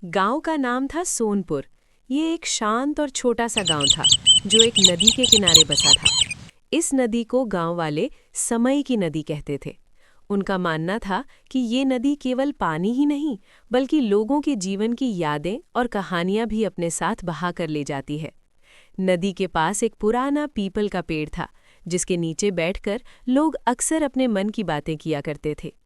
गांव का नाम था सोनपुर। ये एक शांत और छोटा सा गांव था जो एक नदी के किनारे बसा था। इस नदी को गांव वाले समय की नदी कहते थे। उनका मानना था कि ये नदी केवल पानी ही नहीं बल्कि लोगों के जीवन की यादें और कहानियां भी अपने साथ बहा कर ले जाती है। नदी के पास एक पुराना पीपल का पेड़ था जिसके नीचे बैठकर लोग अक्सर अपने मन की बातें किया करते थे।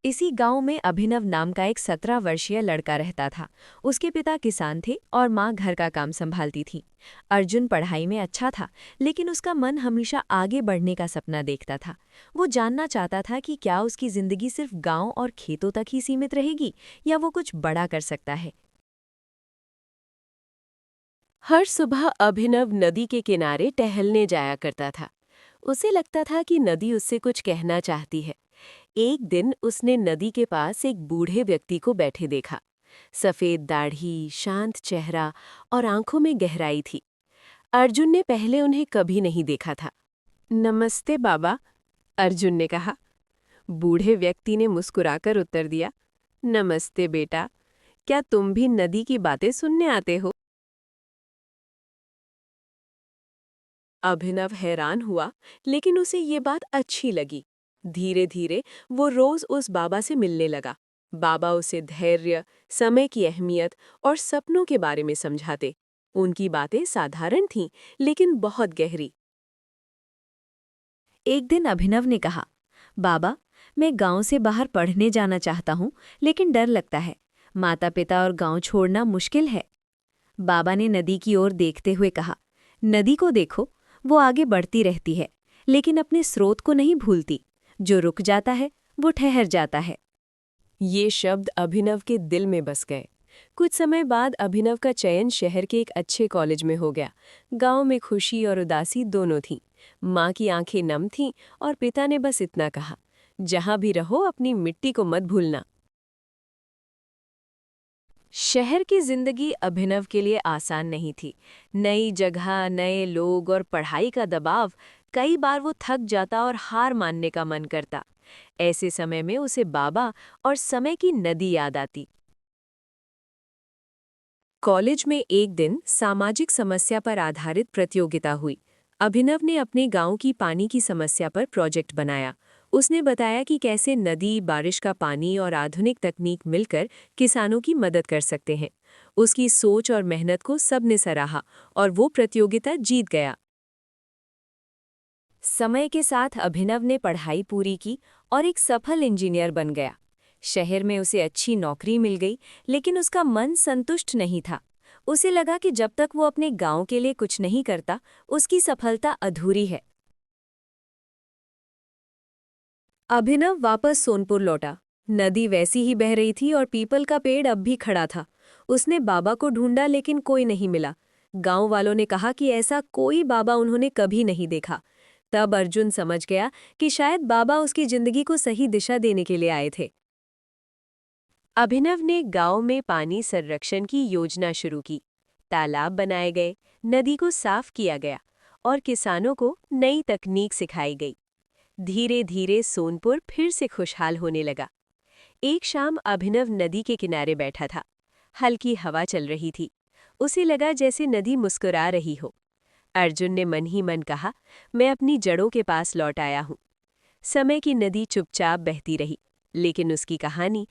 इसी गांव में अभिनव नाम का एक 17 वर्षीय लड़का रहता था। उसके पिता किसान थे और माँ घर का काम संभालती थी। अर्जुन पढ़ाई में अच्छा था, लेकिन उसका मन हमेशा आगे बढ़ने का सपना देखता था। वो जानना चाहता था कि क्या उसकी जिंदगी सिर्फ गांव और खेतों तक ही सीमित रहेगी या वो कुछ बड़ा कर सकता है। हर सुबह अभिनव नदी के किनारे टहलने जाया करता था। उसे लगता था कि नदी उससे कुछ कहना चाहती है। एक दिन उसने नदी के पास एक बूढ़े व्यक्ति को बैठे देखा। सफेद दाढ़ी, शांत चेहरा और आंखों में गहराई थी। अर्जुन ने पहले उन्हें कभी नहीं देखा था। नमस्ते बाबा, अर्जुन ने कहा। बूढ़े व्यक्ति ने मुस्कुराकर उत्तर दिया, नमस्ते बेटा, क्या तुम भी नदी की बातें सुनने आते हो? अभिनव हैरान हुआ, लेकिन उसे ये बात अच्छी लगी। धीरे धीरे वो रोज उस बाबा से मिलने लगा। बाबा उसे धैर्य, समय की अहमियत और सपनों के बारे में समझाते। उनकी बातें साधारण थीं, लेकिन बहुत गहरी। एक दिन अभिनव ने कहा, बाबा, मैं गांव से बाहर पढ़ने जाना चाहता हूँ, लेकिन डर लगता है। माता पिता और गांव छोड़ना मुश्किल है। बाबा ने नदी की ओर देखते हुए कहा, नदी को देखो, वो आगे बढ़ती रहती है, लेकिन अपने स्रोत को नहीं भूलती। जो रुक जाता है वो ठहर जाता है। ये शब्द अभिनव के दिल में बस गए। कुछ समय बाद अभिनव का चयन शहर के एक अच्छे कॉलेज में हो गया। गांव में खुशी और उदासी दोनों थीं। माँ की आंखें नम थीं और पिता ने बस इतना कहा, जहां भी रहो अपनी मिट्टी को मत भूलना। शहर की जिंदगी अभिनव के लिए आसान नहीं थी। नई जगह, नए लोग और पढ़ाई का दबाव। कई बार वो थक जाता और हार मानने का मन करता। ऐसे समय में उसे बाबा और समय की नदी याद आती। कॉलेज में एक दिन सामाजिक समस्या पर आधारित प्रतियोगिता हुई। अभिनव ने अपने गांव की पानी की समस्या पर प्रोजेक्ट बनाया। उसने बताया कि कैसे नदी, बारिश का पानी और आधुनिक तकनीक मिलकर किसानों की मदद कर सकते हैं। उसकी सोच और मेहनत को सबने सराहा और वो प्रतियोगिता जीत गया। समय के साथ अभिनव ने पढ़ाई पूरी की और एक सफल इंजीनियर बन गया। शहर में उसे अच्छी नौकरी मिल गई, लेकिन उसका मन संतुष्ट नहीं था। उसे लगा कि जब तक वो अपने गांव के लिए कुछ नहीं करता, उसकी सफलता अधूरी है। अभिनव वापस सोनपुर लौटा। नदी वैसी ही बह रही थी और पीपल का पेड़ अब भी खड़ा था। उसने बाबा को ढूंढा, लेकिन कोई नहीं मिला। गांव वालों ने कहा कि ऐसा कोई बाबा उन्होंने कभी नहीं देखा। तब अर्जुन समझ गया कि शायद बाबा उसकी जिंदगी को सही दिशा देने के लिए आए थे। अभिनव ने गांव में पानी संरक्षण की योजना शुरू की। तालाब बनाए गए, नदी को साफ किया गया और किसानों को नई तकनीक सिखाई गई। धीरे धीरे सोनपुर फिर से खुशहाल होने लगा। एक शाम अभिनव नदी के किनारे बैठा था। हल्की हवा चल रही थी। उसे लगा जैसे नदी मुस्कुरा रही हो। अर्जुन ने मन ही मन कहा, मैं अपनी जड़ों के पास लौट आया हूं। समय की नदी चुपचाप बहती रही, लेकिन उसकी कहानी